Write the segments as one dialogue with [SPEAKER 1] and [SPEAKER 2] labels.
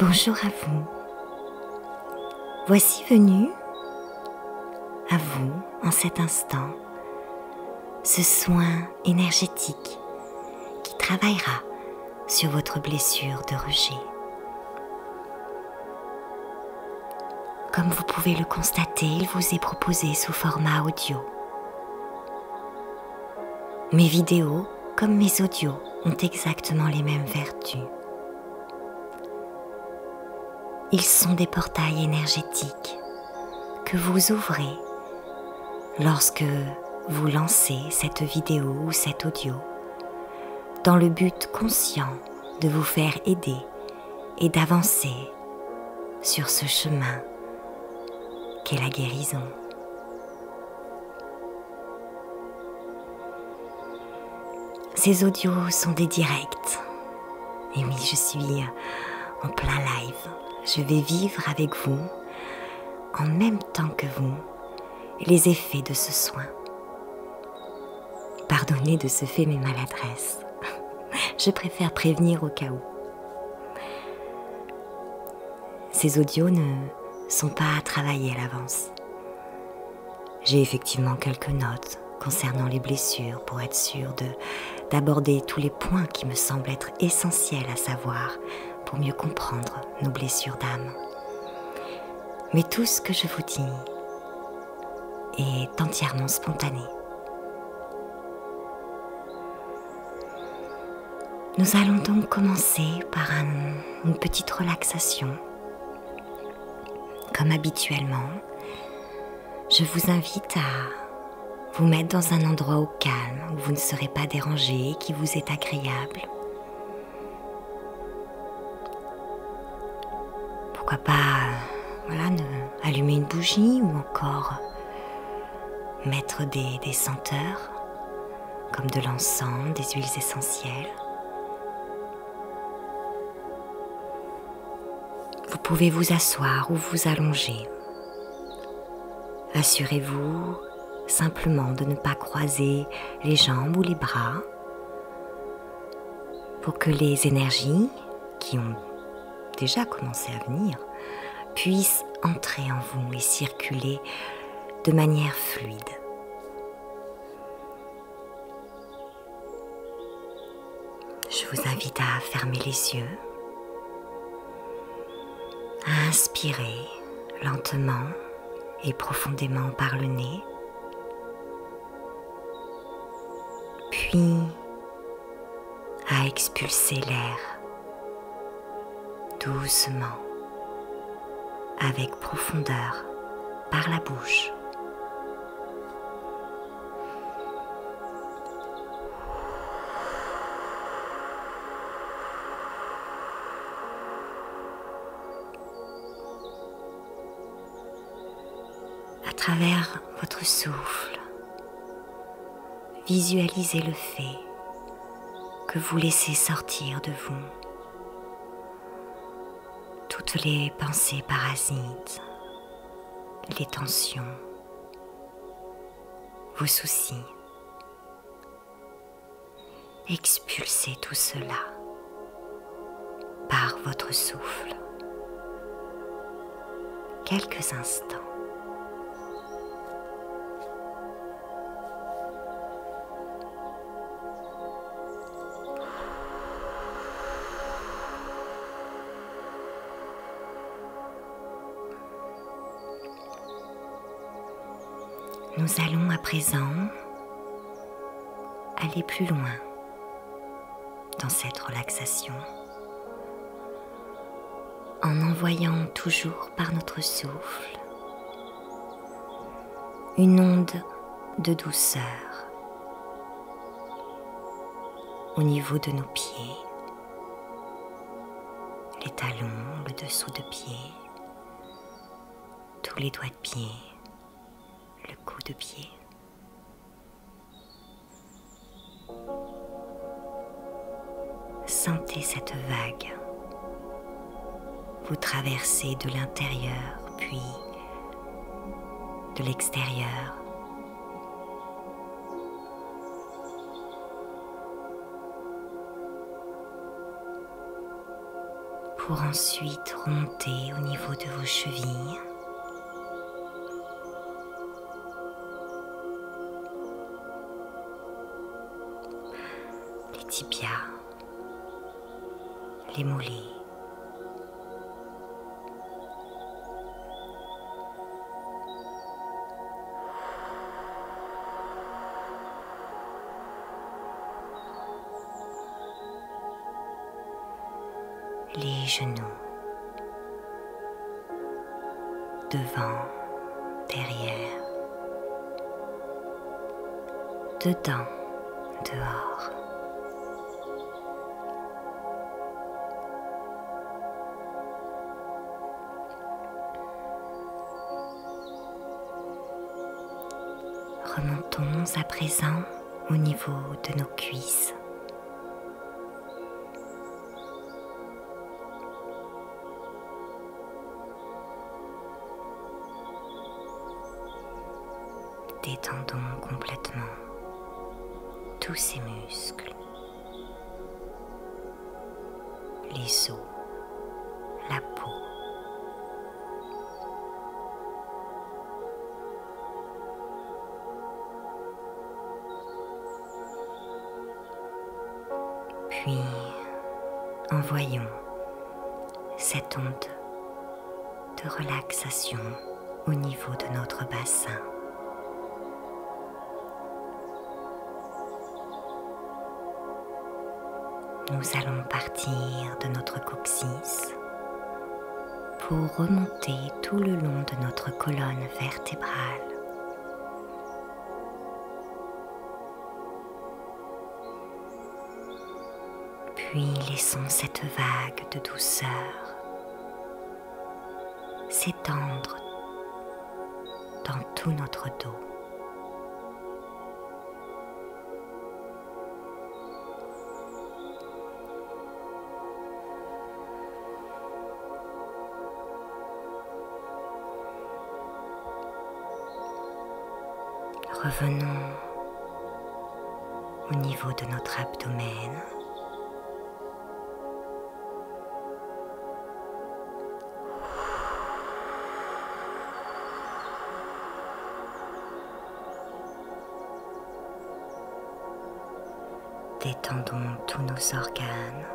[SPEAKER 1] Bonjour à vous. Voici venu à vous, en cet instant, ce soin énergétique qui travaillera sur votre blessure de rejet. Comme vous pouvez le constater, il vous est proposé sous format audio. Mes vidéos, comme mes audios, ont exactement les mêmes vertus. Ils sont des portails énergétiques que vous ouvrez lorsque vous lancez cette vidéo ou cet audio dans le but conscient de vous faire aider et d'avancer sur ce chemin qu'est la guérison. Ces audios sont des directs. Et oui, je suis en plein live. Je vais vivre avec vous, en même temps que vous, les effets de ce soin. Pardonnez de ce fait mes maladresses. Je préfère prévenir au cas où. Ces audios ne sont pas à travailler à l'avance. J'ai effectivement quelques notes concernant les blessures pour être sûre d'aborder tous les points qui me semblent être essentiels à savoir pour mieux comprendre nos blessures d'âme. Mais tout ce que je vous dis est entièrement spontané. Nous allons donc commencer par une petite relaxation. Comme habituellement, je vous invite à vous mettre dans un endroit au calme où vous ne serez pas dérangé, qui vous est agréable. Pourquoi pas allumer une bougie ou encore mettre des senteurs comme de l'encens, des huiles essentielles. Vous pouvez vous asseoir ou vous allonger. Assurez-vous simplement de ne pas croiser les jambes ou les bras pour que les énergies qui ont déjà commencé à venir puissent entrer en vous et circuler de manière fluide. Je vous invite à fermer les yeux, à inspirer lentement et profondément par le nez, puis à expulser l'air doucement, avec profondeur, par la bouche. À travers votre souffle, visualisez le fait que vous laissez sortir de vous toutes les pensées parasites, les tensions, vos soucis. Expulsez tout cela par votre souffle. Quelques instants. Nous allons à présent aller plus loin dans cette relaxation en envoyant toujours par notre souffle une onde de douceur au niveau de nos pieds, les talons, le dessous de pied, tous les doigts de pied, le cou de pied. Sentez cette vague vous traverser de l'intérieur puis de l'extérieur. pour ensuite remonter au niveau de vos chevilles. Les tibias, les mollets. Les genoux, devant, derrière, dedans, dehors. Remontons à présent au niveau de nos cuisses. Détendons complètement tous ces muscles, les os, la peau. Puis envoyons cette onde de relaxation au niveau de notre bassin. Nous allons partir de notre coccyx pour remonter tout le long de notre colonne vertébrale. Puis laissons cette vague de douceur s'étendre dans tout notre dos. Revenons au niveau de notre abdomen. Détendons tous nos organes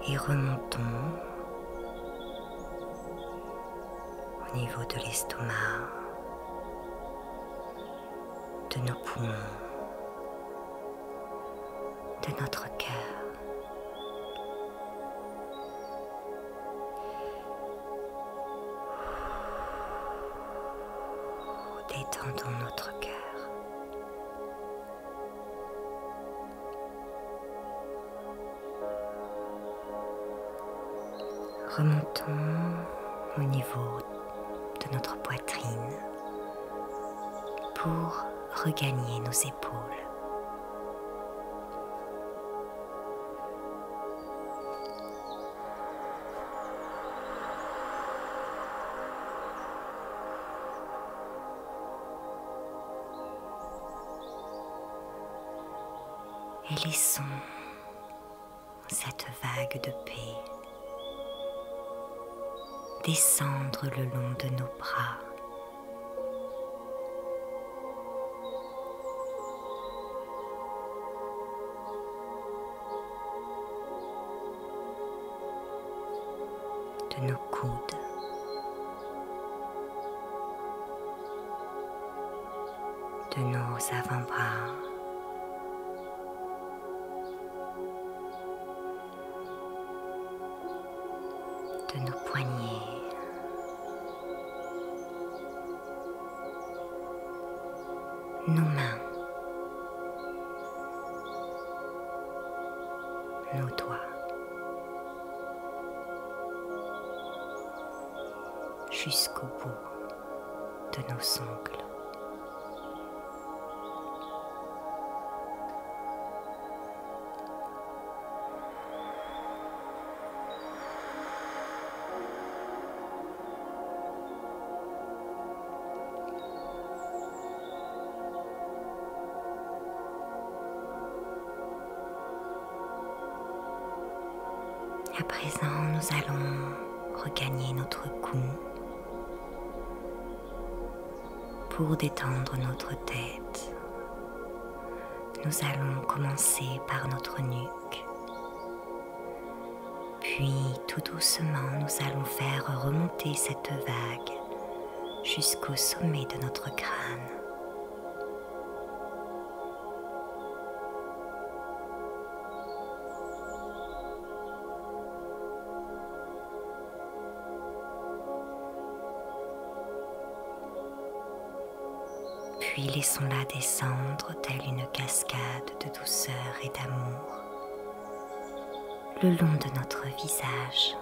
[SPEAKER 1] et remontons au niveau de l'estomac, de nos poumons, de notre cœur. Détendons notre cœur. Remontons au niveau de notre poitrine pour regagner nos épaules. Et laissons cette vague de paix descendre le long de nos bras. De nos coudes. De nos avant-bras. De nos poignets. Nos mains, nos doigts, jusqu'au bout de nos ongles. À présent, nous allons regagner notre cou pour détendre notre tête. Nous allons commencer par notre nuque. Puis, tout doucement, nous allons faire remonter cette vague jusqu'au sommet de notre crâne. Puis laissons-la descendre telle une cascade de douceur et d'amour le long de notre visage,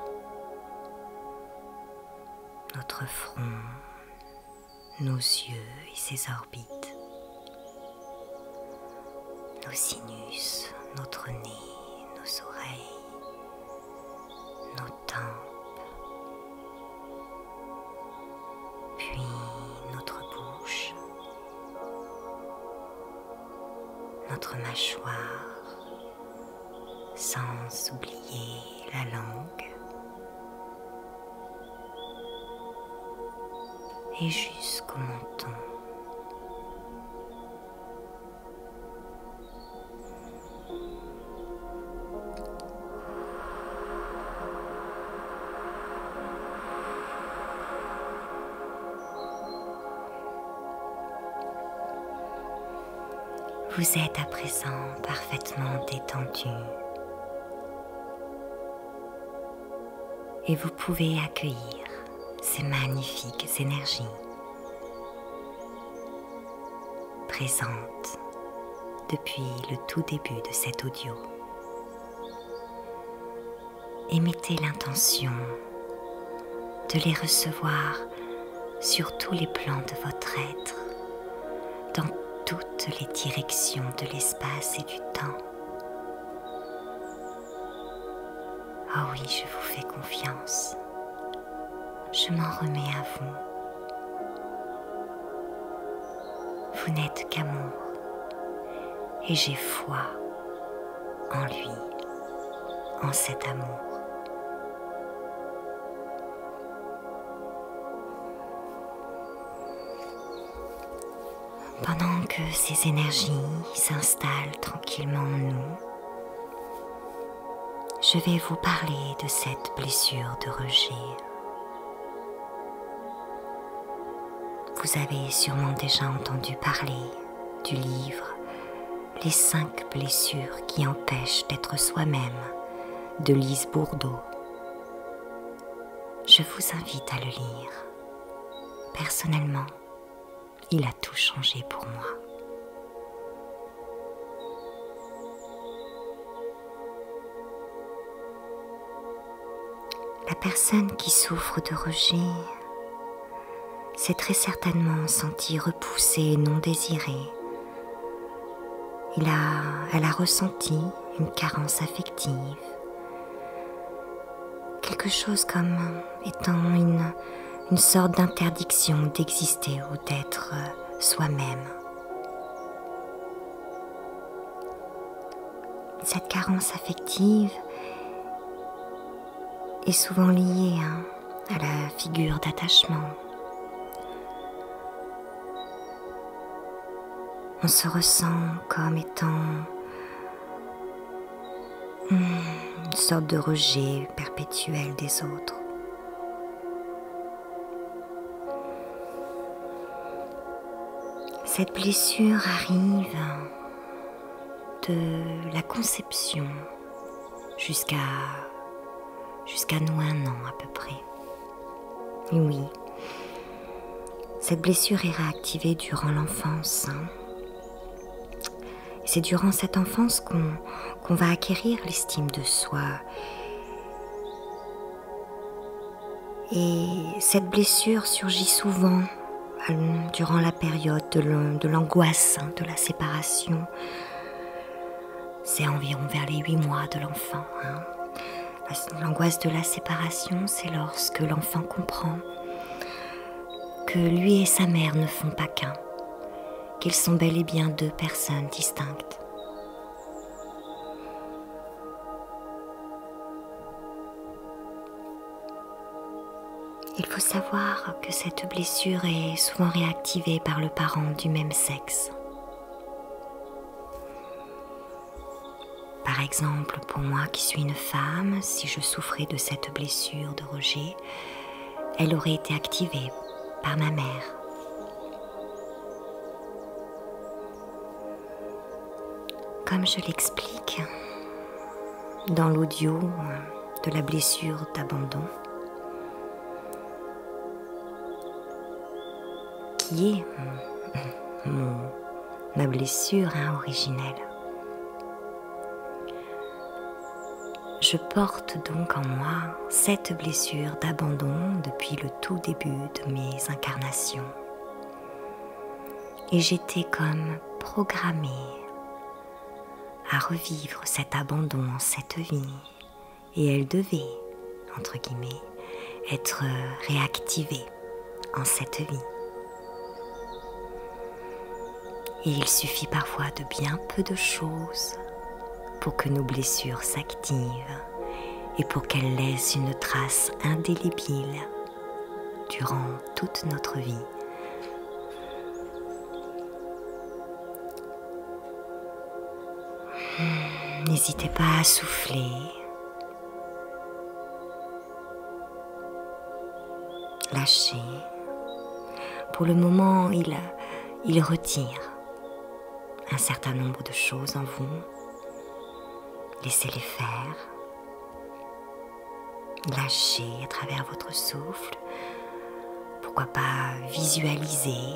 [SPEAKER 1] notre front, nos yeux et ses orbites, nos sinus, notre nez, nos oreilles, nos tempes, puis notre bouche, notre mâchoire, sans oublier la langue, et jusqu'au menton. Vous êtes à présent parfaitement détendu et vous pouvez accueillir ces magnifiques énergies présentes depuis le tout début de cet audio. Et mettez l'intention de les recevoir sur tous les plans de votre être, dans toutes les directions de l'espace et du temps. Oh oui, je vous fais confiance. Je m'en remets à vous. Vous n'êtes qu'amour et j'ai foi en lui, en cet amour. Pendant que ces énergies s'installent tranquillement en nous, je vais vous parler de cette blessure de rejet. Vous avez sûrement déjà entendu parler du livre « Les 5 blessures qui empêchent d'être soi-même » de Lise Bourbeau. Je vous invite à le lire. Personnellement, il a tout changé pour moi. La personne qui souffre de rejet s'est très certainement sentie repoussée et non désirée. Elle a ressenti une carence affective, quelque chose comme étant une sorte d'interdiction d'exister ou d'être soi-même. Cette carence affective est souvent liée à la figure d'attachement. On se ressent comme étant une sorte de rejet perpétuel des autres. Cette blessure arrive de la conception jusqu'à nous 1 an à peu près. Et oui, cette blessure est réactivée durant l'enfance. C'est durant cette enfance qu'on va acquérir l'estime de soi. Et cette blessure surgit souvent durant la période de l'angoisse, de la séparation. C'est environ vers les 8 mois de l'enfant. L'angoisse de la séparation, c'est lorsque l'enfant comprend que lui et sa mère ne font pas qu'un, qu'ils sont bel et bien 2 personnes distinctes. Il faut savoir que cette blessure est souvent réactivée par le parent du même sexe. Par exemple, pour moi qui suis une femme, si je souffrais de cette blessure de rejet, elle aurait été activée par ma mère. Comme je l'explique dans l'audio de la blessure d'abandon, qui est ma blessure originelle. Je porte donc en moi cette blessure d'abandon depuis le tout début de mes incarnations. Et j'étais comme programmée à revivre cet abandon en cette vie. Et elle devait, entre guillemets, être réactivée en cette vie. Et il suffit parfois de bien peu de choses pour que nos blessures s'activent et pour qu'elles laissent une trace indélébile durant toute notre vie. N'hésitez pas à souffler. Lâchez. Pour le moment, il retire un certain nombre de choses en vous. Laissez-les faire. Lâchez à travers votre souffle. Pourquoi pas visualiser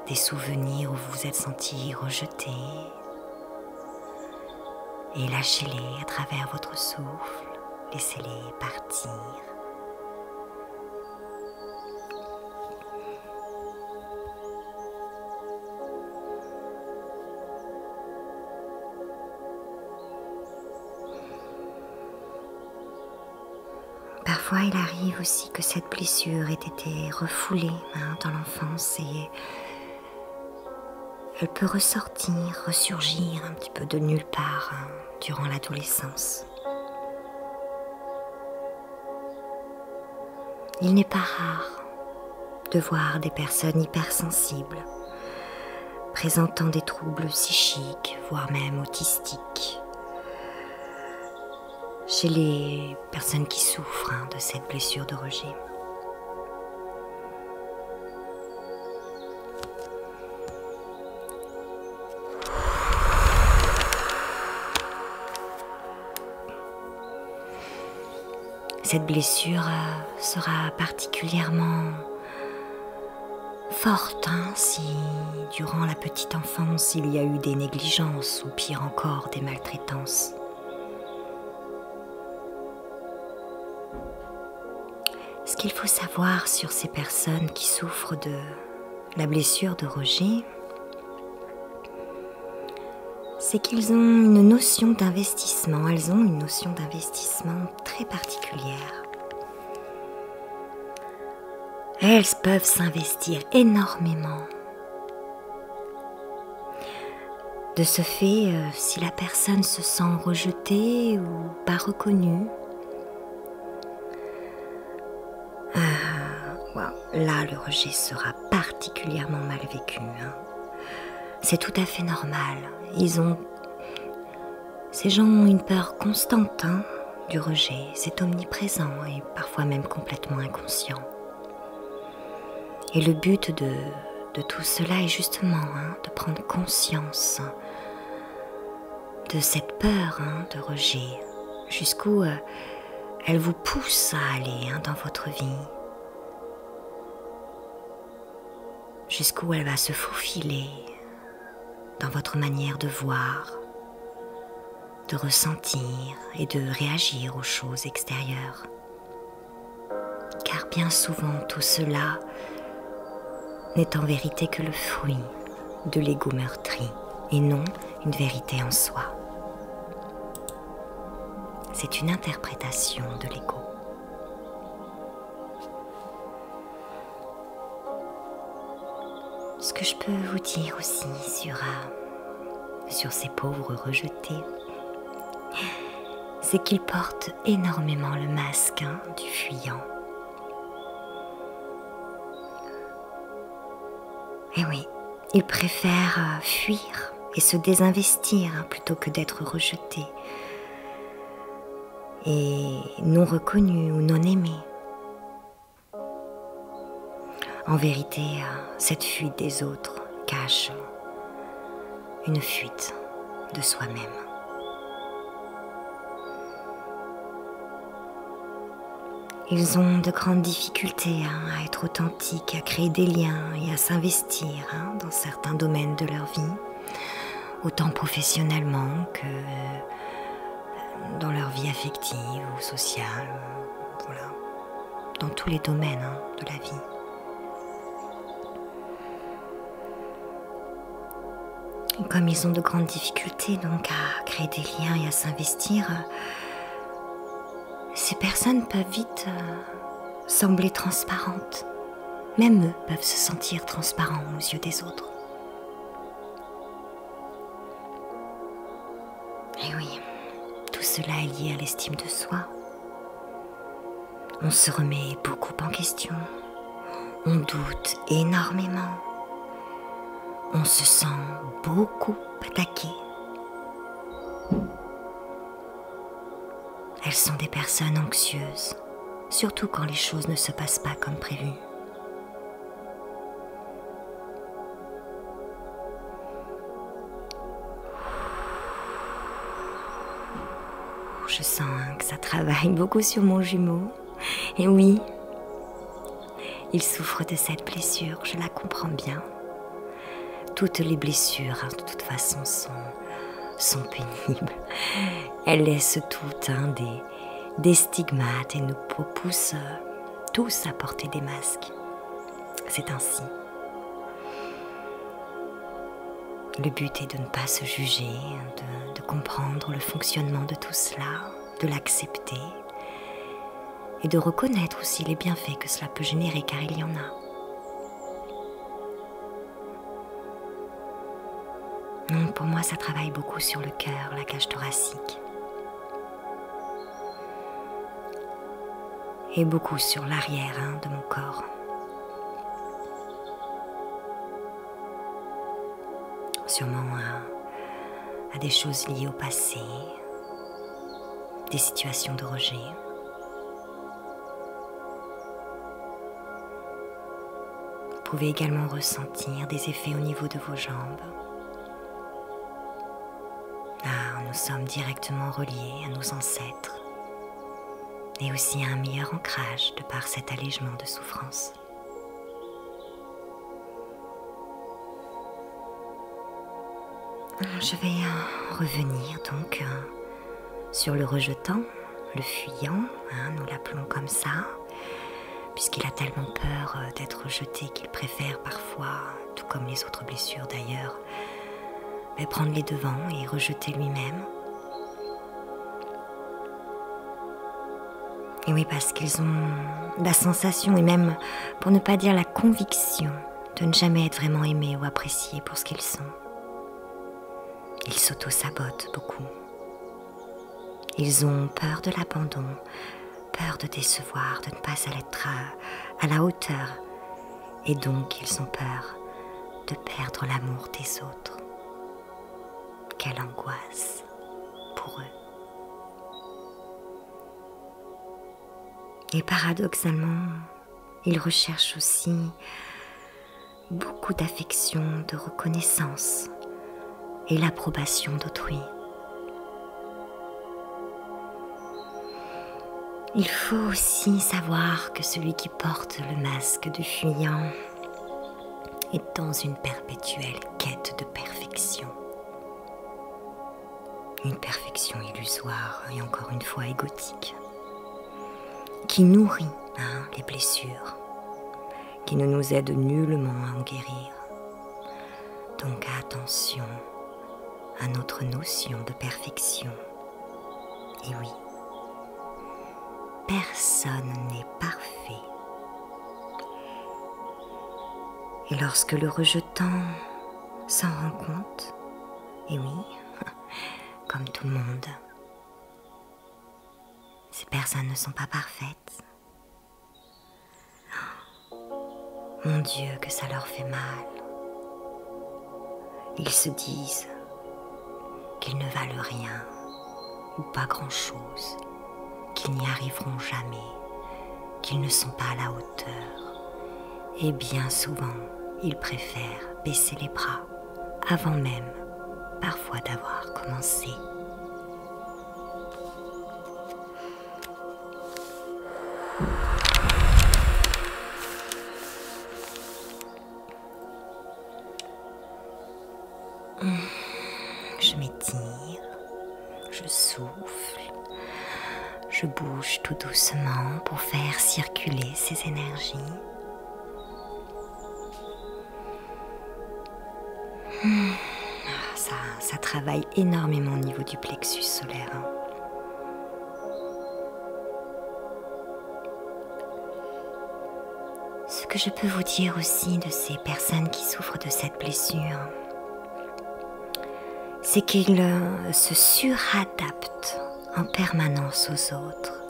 [SPEAKER 1] des souvenirs où vous vous êtes senti rejeté. Et lâchez-les à travers votre souffle. Laissez-les partir. Parfois, il arrive aussi que cette blessure ait été refoulée dans l'enfance et elle peut ressortir, ressurgir un petit peu de nulle part durant l'adolescence. Il n'est pas rare de voir des personnes hypersensibles présentant des troubles psychiques, voire même autistiques, chez les personnes qui souffrent de cette blessure de rejet. Cette blessure sera particulièrement forte si durant la petite enfance il y a eu des négligences ou pire encore des maltraitances. Ce qu'il faut savoir sur ces personnes qui souffrent de la blessure de rejet, c'est qu'ils ont une notion d'investissement, elles ont une notion d'investissement très particulière. Elles peuvent s'investir énormément. De ce fait, si la personne se sent rejetée ou pas reconnue, là le rejet sera particulièrement mal vécu. C'est tout à fait normal. Ces gens ont une peur constante du rejet. C'est omniprésent et parfois même complètement inconscient. Et le but de tout cela est justement de prendre conscience de cette peur de rejet, jusqu'où elle vous pousse à aller dans votre vie, jusqu'où elle va se faufiler dans votre manière de voir, de ressentir et de réagir aux choses extérieures. Car bien souvent tout cela n'est en vérité que le fruit de l'ego meurtri et non une vérité en soi. C'est une interprétation de l'ego. Ce que je peux vous dire aussi sur ces pauvres rejetés, c'est qu'ils portent énormément le masque du fuyant. Et oui, ils préfèrent fuir et se désinvestir plutôt que d'être rejetés et non reconnus ou non aimés. En vérité, cette fuite des autres cache une fuite de soi-même. Ils ont de grandes difficultés à être authentiques, à créer des liens et à s'investir dans certains domaines de leur vie, autant professionnellement que dans leur vie affective ou sociale, voilà, dans tous les domaines de la vie. Et comme ils ont de grandes difficultés donc à créer des liens et à s'investir, ces personnes peuvent vite sembler transparentes. Même eux peuvent se sentir transparents aux yeux des autres. Et oui, tout cela est lié à l'estime de soi. On se remet beaucoup en question. On doute énormément. On se sent beaucoup attaqué. Elles sont des personnes anxieuses, surtout quand les choses ne se passent pas comme prévu. Je sens que ça travaille beaucoup sur mon jumeau. Et oui, il souffre de cette blessure, je la comprends bien. Toutes les blessures, de toute façon, sont pénibles. Elles laissent toutes des stigmates et nous poussent tous à porter des masques. C'est ainsi. Le but est de ne pas se juger, de comprendre le fonctionnement de tout cela, de l'accepter et de reconnaître aussi les bienfaits que cela peut générer, car il y en a. Pour moi, ça travaille beaucoup sur le cœur, la cage thoracique. Et beaucoup sur l'arrière de mon corps. Sûrement à des choses liées au passé, des situations de rejet. Vous pouvez également ressentir des effets au niveau de vos jambes. Nous sommes directement reliés à nos ancêtres et aussi à un meilleur ancrage de par cet allègement de souffrance. Je vais revenir donc sur le rejetant, le fuyant, nous l'appelons comme ça, puisqu'il a tellement peur d'être rejeté qu'il préfère parfois, tout comme les autres blessures d'ailleurs, prendre les devants et rejeter lui-même. Et oui, parce qu'ils ont la sensation, et même pour ne pas dire la conviction, de ne jamais être vraiment aimés ou appréciés pour ce qu'ils sont. Ils s'auto-sabotent beaucoup. Ils ont peur de l'abandon, peur de décevoir, de ne pas être à la hauteur. Et donc, ils ont peur de perdre l'amour des autres. Quelle angoisse pour eux. Et paradoxalement, ils recherchent aussi beaucoup d'affection, de reconnaissance et l'approbation d'autrui. Il faut aussi savoir que celui qui porte le masque du fuyant est dans une perpétuelle quête de perfection. Une perfection illusoire et encore une fois égotique, qui nourrit les blessures, qui ne nous aide nullement à en guérir. Donc attention à notre notion de perfection. Et oui, personne n'est parfait. Et lorsque le rejetant s'en rend compte, et oui, comme tout le monde, ces personnes ne sont pas parfaites. Mon Dieu, que ça leur fait mal. Ils se disent qu'ils ne valent rien ou pas grand-chose, qu'ils n'y arriveront jamais, qu'ils ne sont pas à la hauteur. Et bien souvent, ils préfèrent baisser les bras avant même, parfois, d'avoir commencé. Je m'étire, je souffle, je bouge tout doucement pour faire circuler ces énergies. Ça travaille énormément au niveau du plexus solaire. Ce que je peux vous dire aussi de ces personnes qui souffrent de cette blessure, c'est qu'ils se suradaptent en permanence aux autres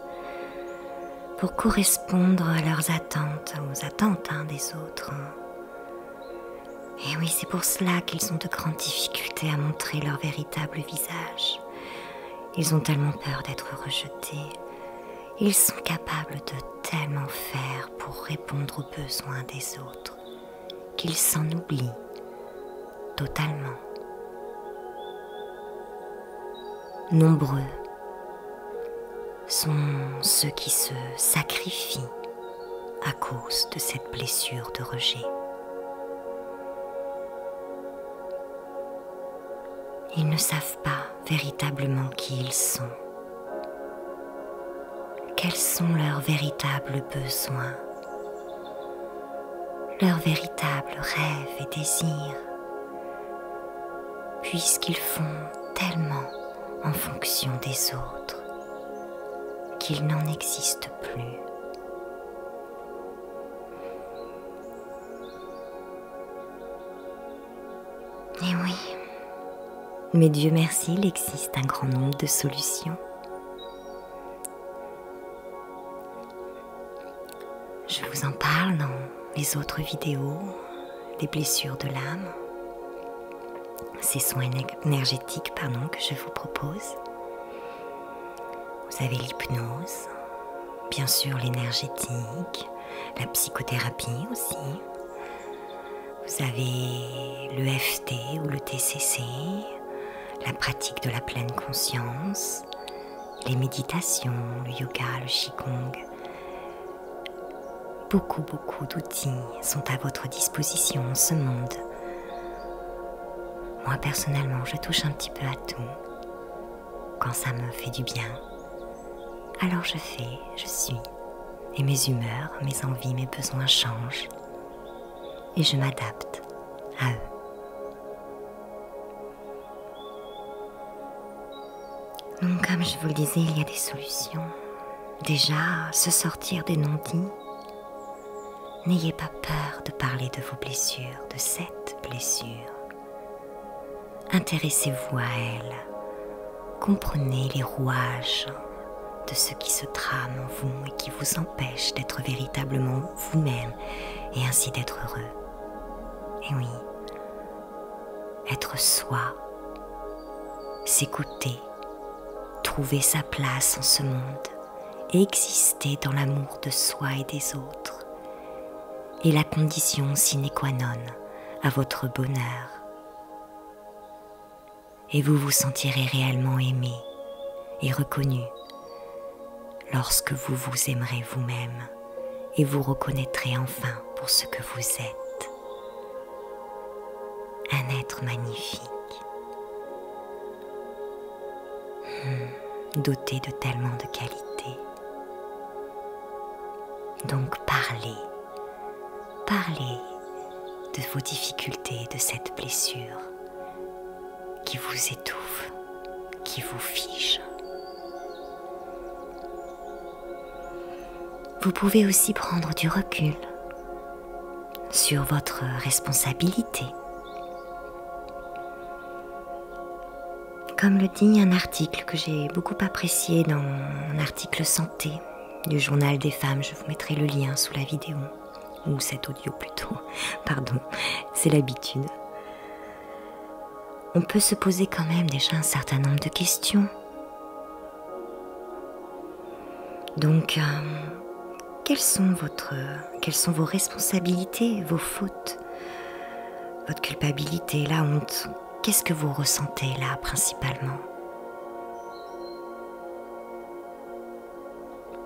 [SPEAKER 1] pour correspondre à leurs attentes, aux attentes des autres. Et oui, c'est pour cela qu'ils ont de grandes difficultés à montrer leur véritable visage. Ils ont tellement peur d'être rejetés. Ils sont capables de tellement faire pour répondre aux besoins des autres qu'ils s'en oublient totalement. Nombreux sont ceux qui se sacrifient à cause de cette blessure de rejet. Ils ne savent pas véritablement qui ils sont. Quels sont leurs véritables besoins, leurs véritables rêves et désirs, puisqu'ils font tellement en fonction des autres qu'il n'en existe plus. Et oui, mais Dieu merci, il existe un grand nombre de solutions. Je vous en parle dans les autres vidéos, les blessures de l'âme, ces soins énergétiques que je vous propose. Vous avez l'hypnose, bien sûr l'énergétique, la psychothérapie aussi. Vous avez l'EFT ou le TCC, la pratique de la pleine conscience, les méditations, le yoga, le qigong. Beaucoup d'outils sont à votre disposition en ce monde. Moi personnellement, je touche un petit peu à tout. Quand ça me fait du bien, alors je fais, je suis. Et mes humeurs, mes envies, mes besoins changent. Et je m'adapte à eux. Donc, comme je vous le disais, il y a des solutions. Déjà, se sortir des non-dits. N'ayez pas peur de parler de vos blessures, de cette blessure. Intéressez-vous à elle. Comprenez les rouages de ce qui se trame en vous et qui vous empêche d'être véritablement vous-même et ainsi d'être heureux. Et oui, être soi, s'écouter, trouver sa place en ce monde et exister dans l'amour de soi et des autres est la condition sine qua non à votre bonheur. Et vous vous sentirez réellement aimé et reconnu lorsque vous vous aimerez vous-même et vous reconnaîtrez enfin pour ce que vous êtes. Un être magnifique, doté de tellement de qualités. Donc parlez de vos difficultés, de cette blessure qui vous étouffe, qui vous fige. Vous pouvez aussi prendre du recul sur votre responsabilité. Comme le dit un article que j'ai beaucoup apprécié dans un article santé du Journal des femmes, je vous mettrai le lien sous la vidéo, ou cet audio plutôt, pardon, c'est l'habitude. on peut se poser quand même déjà un certain nombre de questions. Donc, quelles sont vos responsabilités, vos fautes, votre culpabilité, la honte? Qu'est-ce que vous ressentez là principalement?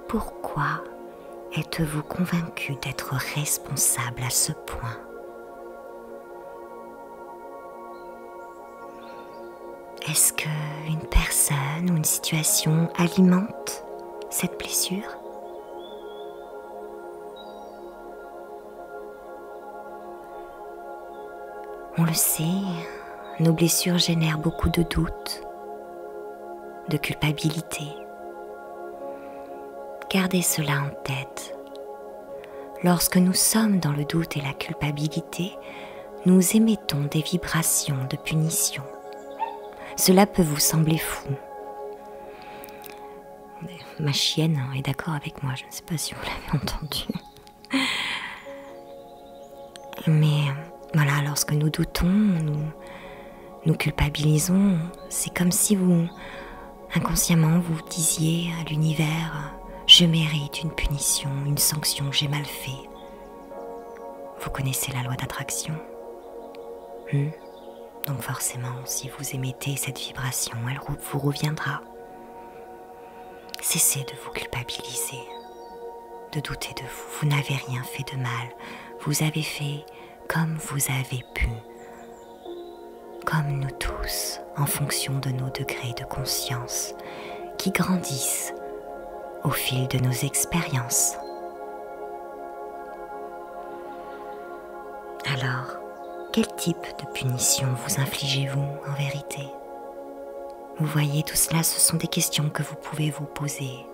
[SPEAKER 1] Pourquoi êtes-vous convaincu d'être responsable à ce point? Est-ce qu'une personne ou une situation alimente cette blessure? On le sait, nos blessures génèrent beaucoup de doutes, de culpabilité. Gardez cela en tête. Lorsque nous sommes dans le doute et la culpabilité, nous émettons des vibrations de punition. Cela peut vous sembler fou. Ma chienne est d'accord avec moi, je ne sais pas si vous l'avez entendu. Mais voilà, lorsque nous doutons, nous culpabilisons, c'est comme si vous, inconsciemment, vous disiez à l'univers « Je mérite une punition, une sanction, j'ai mal fait. » Vous connaissez la loi d'attraction. Donc forcément, si vous émettez cette vibration, elle vous reviendra. Cessez de vous culpabiliser, de douter de vous. Vous n'avez rien fait de mal. Vous avez fait comme vous avez pu, comme nous tous, en fonction de nos degrés de conscience qui grandissent au fil de nos expériences. Alors, quel type de punition vous infligez-vous en vérité? Vous voyez, tout cela, ce sont des questions que vous pouvez vous poser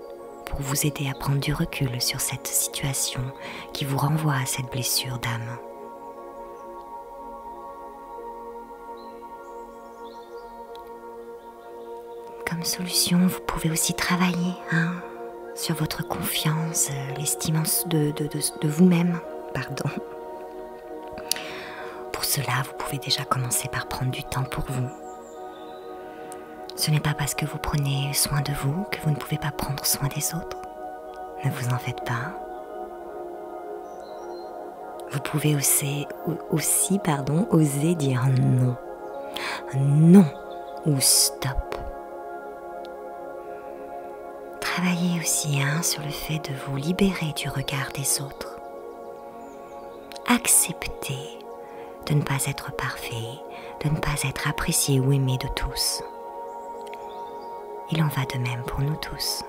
[SPEAKER 1] pour vous aider à prendre du recul sur cette situation qui vous renvoie à cette blessure d'âme. Comme solution, vous pouvez aussi travailler sur votre confiance, l'estime de vous-même. Pour cela, vous pouvez déjà commencer par prendre du temps pour vous. Ce n'est pas parce que vous prenez soin de vous que vous ne pouvez pas prendre soin des autres. Ne vous en faites pas. Vous pouvez aussi oser dire non. Non ou stop. Travaillez aussi sur le fait de vous libérer du regard des autres. Acceptez de ne pas être parfait, de ne pas être apprécié ou aimé de tous. Il en va de même pour nous tous.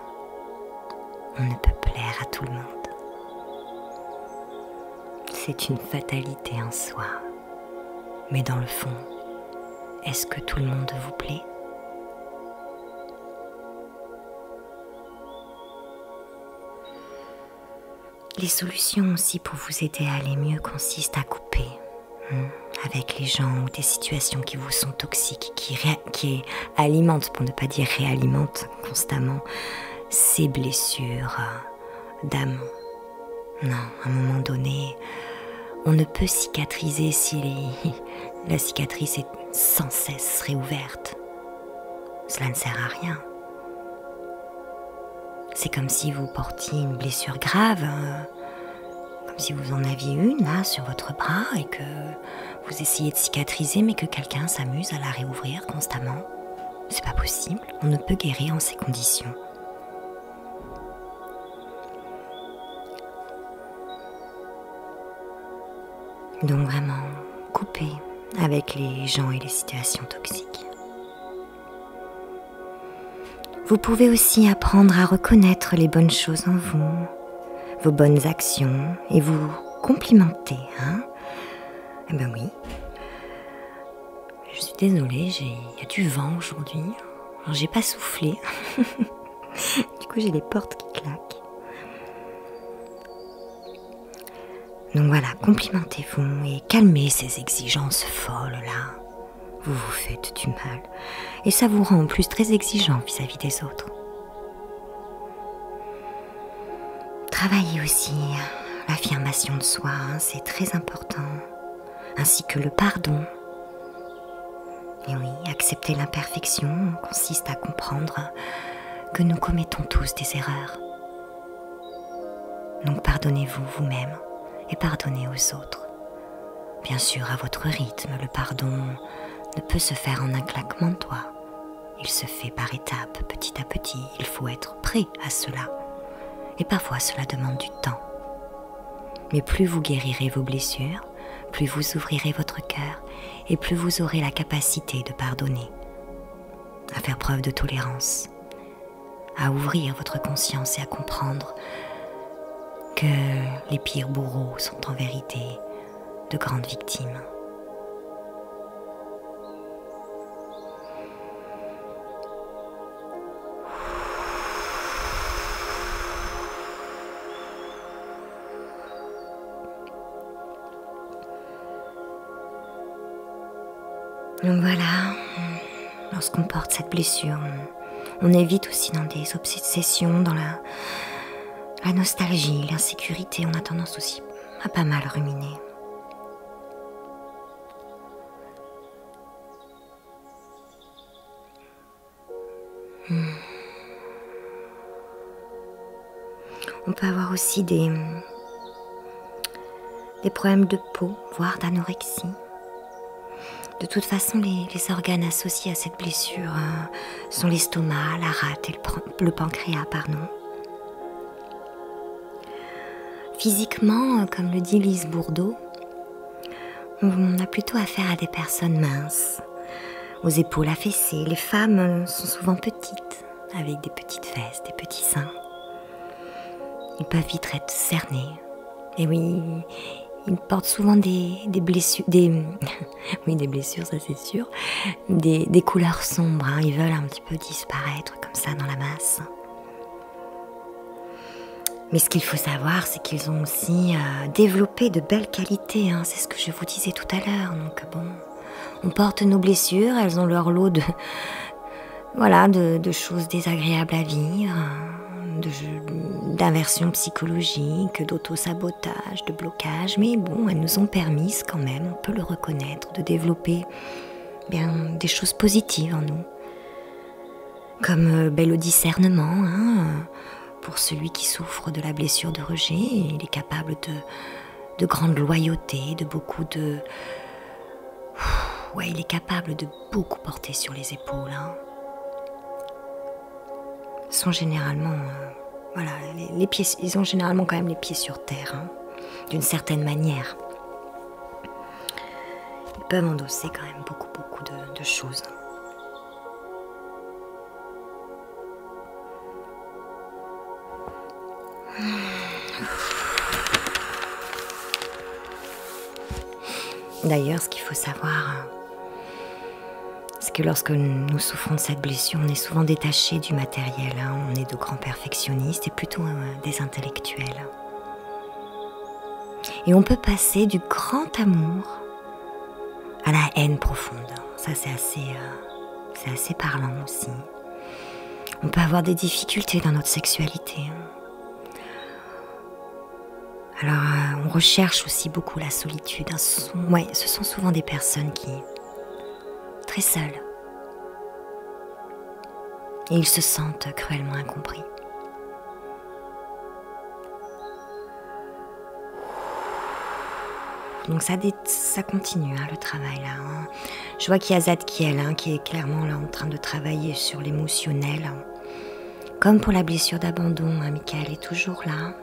[SPEAKER 1] On ne peut plaire à tout le monde. C'est une fatalité en soi. Mais dans le fond, est-ce que tout le monde vous plaît ? Les solutions aussi pour vous aider à aller mieux consistent à couper avec les gens ou des situations qui vous sont toxiques, qui alimentent, pour ne pas dire réalimentent constamment ces blessures d'âme. Non, à un moment donné, on ne peut cicatriser si la cicatrice est sans cesse réouverte. Cela ne sert à rien. C'est comme si vous portiez une blessure grave, comme si vous en aviez une là sur votre bras et que vous essayez de cicatriser mais que quelqu'un s'amuse à la réouvrir constamment. C'est pas possible, on ne peut guérir en ces conditions. Donc vraiment, coupez avec les gens et les situations toxiques. Vous pouvez aussi apprendre à reconnaître les bonnes choses en vous, vos bonnes actions et vous complimenter. Eh ben oui. Je suis désolée, il y a du vent aujourd'hui. Alors j'ai pas soufflé. Du coup j'ai les portes qui claquent. Donc voilà, complimentez-vous et calmez ces exigences folles là. Vous vous faites du mal. Et ça vous rend en plus très exigeant vis-à-vis des autres. Travaillez aussi l'affirmation de soi, c'est très important. Ainsi que le pardon. Et oui, accepter l'imperfection consiste à comprendre que nous commettons tous des erreurs. Donc pardonnez-vous vous-même et pardonnez aux autres. Bien sûr, à votre rythme, le pardon ne peut se faire en un claquement de doigts. Il se fait par étapes, petit à petit. Il faut être prêt à cela. Et parfois, cela demande du temps. Mais plus vous guérirez vos blessures, plus vous ouvrirez votre cœur et plus vous aurez la capacité de pardonner, à faire preuve de tolérance, à ouvrir votre conscience et à comprendre que les pires bourreaux sont en vérité de grandes victimes. Donc voilà, lorsqu'on porte cette blessure, on évite aussi dans des obsessions, dans la nostalgie, l'insécurité. On a tendance aussi à pas mal ruminer. On peut avoir aussi des problèmes de peau, voire d'anorexie. De toute façon, les organes associés à cette blessure sont l'estomac, la rate et le pancréas, pardon. Physiquement, comme le dit Lise Bourdeau, on a plutôt affaire à des personnes minces, aux épaules affaissées. Les femmes sont souvent petites, avec des petites fesses, des petits seins. Ils peuvent vite être cernés. Et oui, ils portent souvent des blessures, oui, des blessures, ça c'est sûr, des couleurs sombres, hein. Ils veulent un petit peu disparaître comme ça dans la masse. Mais ce qu'il faut savoir, c'est qu'ils ont aussi développé de belles qualités, hein. C'est ce que je vous disais tout à l'heure. Donc bon, on porte nos blessures, elles ont leur lot de choses désagréables à vivre, d'inversion psychologique, d'auto-sabotage, de blocage, mais bon, elles nous ont permis quand même, on peut le reconnaître, de développer des choses positives en nous, comme le discernement, hein, pour celui qui souffre de la blessure de rejet. Il est capable de grande loyauté, de beaucoup de... Ouais, il est capable de beaucoup porter sur les épaules, hein. Sont généralement, les pieds, ils ont généralement quand même les pieds sur terre, hein, d'une certaine manière. Ils peuvent endosser quand même beaucoup de choses. D'ailleurs, ce qu'il faut savoir, c'est que lorsque nous souffrons de cette blessure, on est souvent détaché du matériel, hein. On est de grands perfectionnistes et plutôt des intellectuels. Et on peut passer du grand amour à la haine profonde. Ça, c'est assez parlant aussi. On peut avoir des difficultés dans notre sexualité. Alors, on recherche aussi beaucoup la solitude. Ce sont souvent des personnes qui... très seuls. Et ils se sentent cruellement incompris. Donc ça continue, hein, le travail là, hein. Je vois qu'il y a Zadkiel, hein, qui est clairement là en train de travailler sur l'émotionnel. Comme pour la blessure d'abandon, hein, Michael est toujours là.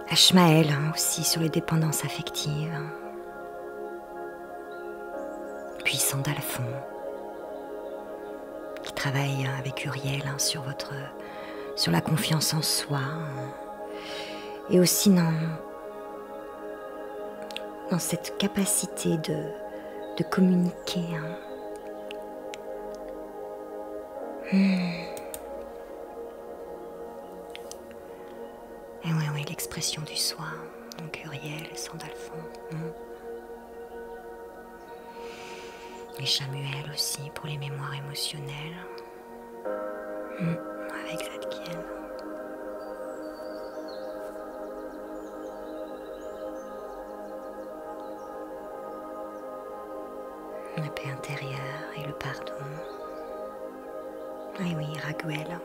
[SPEAKER 1] Ashmael, hein, aussi sur les dépendances affectives. Puis Sandalphon, qui travaille avec Uriel, hein, sur la confiance en soi, hein. Et aussi dans cette capacité de communiquer, hein. Et oui, l'expression du soi, donc Uriel, Sandalphon. Et Chamuel aussi pour les mémoires émotionnelles. Avec Zadkiel. intérieur et le pardon. Oui, oui, Raguel.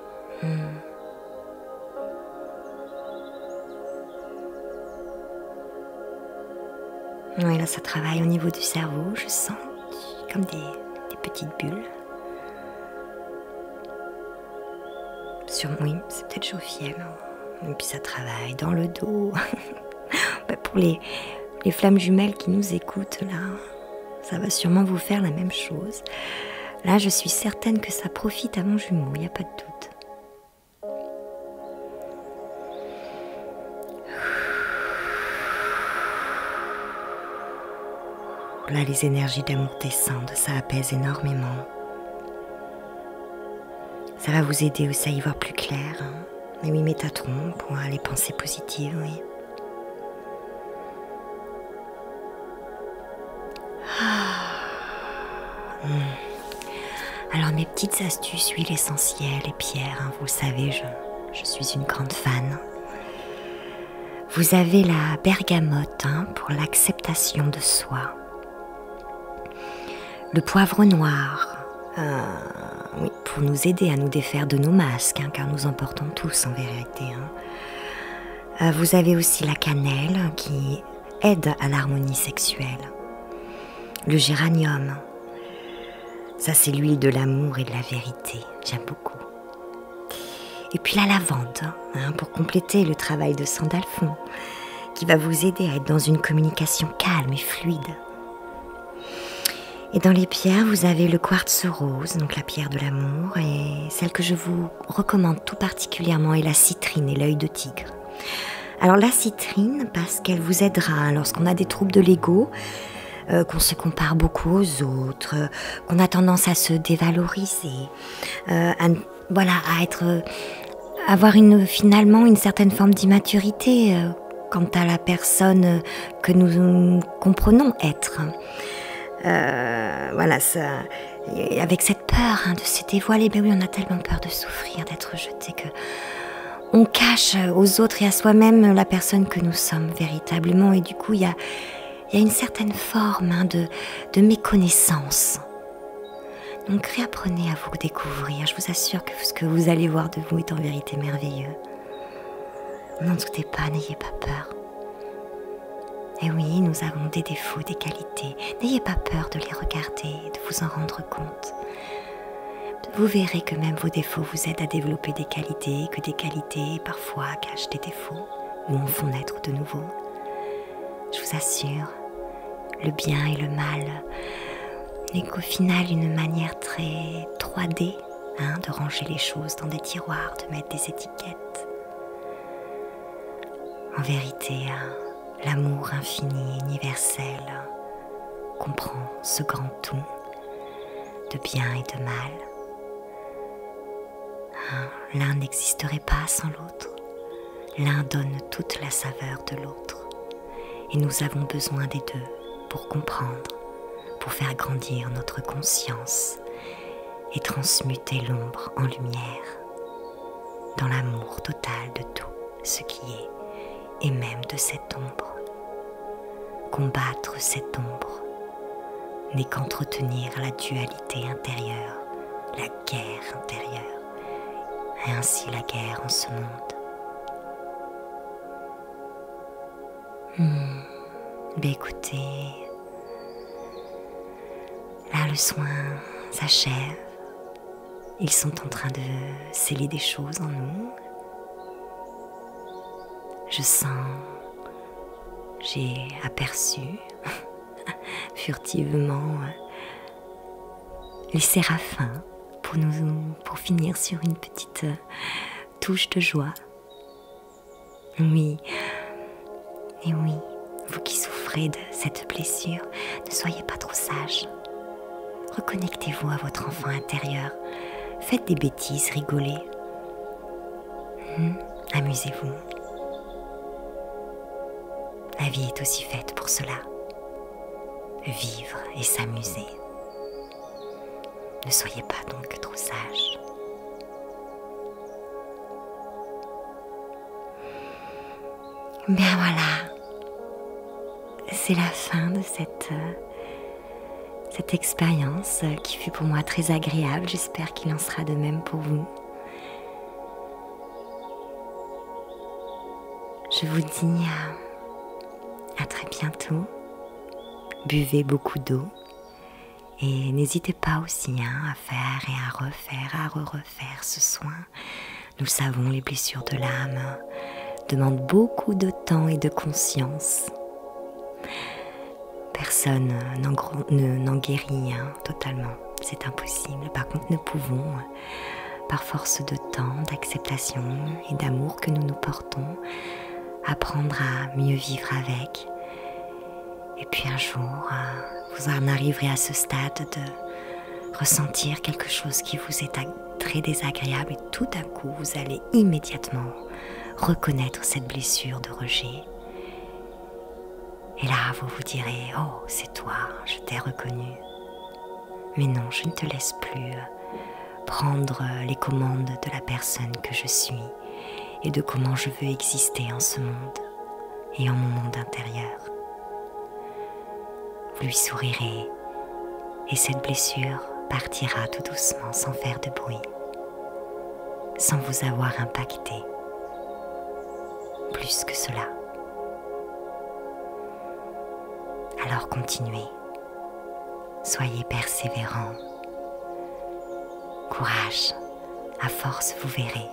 [SPEAKER 1] Oui, là, ça travaille au niveau du cerveau, je sens comme des petites bulles. Oui, c'est peut-être Jophiel. Et puis ça travaille dans le dos. Pour les flammes jumelles qui nous écoutent, là, ça va sûrement vous faire la même chose. Là, je suis certaine que ça profite à mon jumeau, il n'y a pas de doute. Là, les énergies d'amour descendent, ça apaise énormément. Ça va vous aider aussi à y voir plus clair. Et oui, Métatron pour les pensées positives, oui. Alors, mes petites astuces, huiles essentielles et pierres, vous le savez, je suis une grande fan. Vous avez la bergamote pour l'acceptation de soi. Le poivre noir, oui, pour nous aider à nous défaire de nos masques, car nous en portons tous en vérité. Vous avez aussi la cannelle qui aide à l'harmonie sexuelle. Le géranium, ça c'est l'huile de l'amour et de la vérité, j'aime beaucoup. Et puis la lavande, pour compléter le travail de Sandalphon, qui va vous aider à être dans une communication calme et fluide. Et dans les pierres, vous avez le quartz rose, donc la pierre de l'amour, et celle que je vous recommande tout particulièrement est la citrine et l'œil de tigre. Alors la citrine, parce qu'elle vous aidera lorsqu'on a des troubles de l'ego, qu'on se compare beaucoup aux autres, qu'on a tendance à se dévaloriser, avoir finalement une certaine forme d'immaturité quant à la personne que nous comprenons être. Avec cette peur de se dévoiler, ben oui, on a tellement peur de souffrir, d'être rejeté que on cache aux autres et à soi-même la personne que nous sommes véritablement, et du coup il y a une certaine forme de méconnaissance. Donc réapprenez à vous découvrir, je vous assure que ce que vous allez voir de vous est en vérité merveilleux. N'en doutez pas, n'ayez pas peur. Et oui, nous avons des défauts, des qualités. N'ayez pas peur de les regarder et de vous en rendre compte. Vous verrez que même vos défauts vous aident à développer des qualités, que des qualités parfois cachent des défauts ou en font naître de nouveaux. Je vous assure, le bien et le mal n'est qu'au final une manière très 3D de ranger les choses dans des tiroirs, de mettre des étiquettes. En vérité, l'amour infini, universel, comprend ce grand tout de bien et de mal. L'un n'existerait pas sans l'autre. L'un donne toute la saveur de l'autre. Et nous avons besoin des deux pour comprendre, pour faire grandir notre conscience et transmuter l'ombre en lumière, dans l'amour total de tout ce qui est, et même de cette ombre. Combattre cette ombre n'est qu'entretenir la dualité intérieure, la guerre intérieure, et ainsi la guerre en ce monde. Écoutez, là le soin s'achève. Ils sont en train de sceller des choses en nous. Je sens, j'ai aperçu furtivement les séraphins pour finir sur une petite touche de joie. Oui, et oui, vous qui souffrez de cette blessure, ne soyez pas trop sage. Reconnectez-vous à votre enfant intérieur. Faites des bêtises, rigolez. Amusez-vous. La vie est aussi faite pour cela. Vivre et s'amuser. Ne soyez pas donc trop sage. Bien voilà. C'est la fin de cette cette expérience qui fut pour moi très agréable. J'espère qu'il en sera de même pour vous. Je vous dis à très bientôt. Buvez beaucoup d'eau et n'hésitez pas aussi à faire et à refaire ce soin. Nous le savons, les blessures de l'âme demandent beaucoup de temps et de conscience. Personne n'en guérit totalement, c'est impossible. Par contre, nous pouvons, par force de temps, d'acceptation et d'amour que nous nous portons, apprendre à mieux vivre avec. Et puis un jour, vous en arriverez à ce stade de ressentir quelque chose qui vous est très désagréable et tout d'un coup, vous allez immédiatement reconnaître cette blessure de rejet. Et là, vous vous direz, oh, c'est toi, je t'ai reconnu. Mais non, je ne te laisse plus prendre les commandes de la personne que je suis et de comment je veux exister en ce monde et en mon monde intérieur. Vous lui sourirez et cette blessure partira tout doucement sans faire de bruit, sans vous avoir impacté plus que cela. Alors continuez, soyez persévérants, courage, à force vous verrez,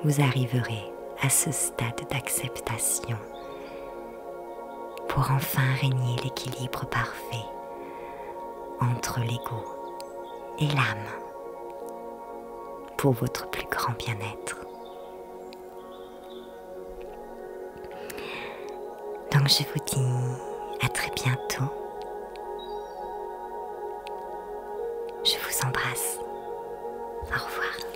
[SPEAKER 1] vous arriverez à ce stade d'acceptation pour enfin régner l'équilibre parfait entre l'ego et l'âme pour votre plus grand bien-être. Donc je vous dis à très bientôt. Je vous embrasse. Au revoir.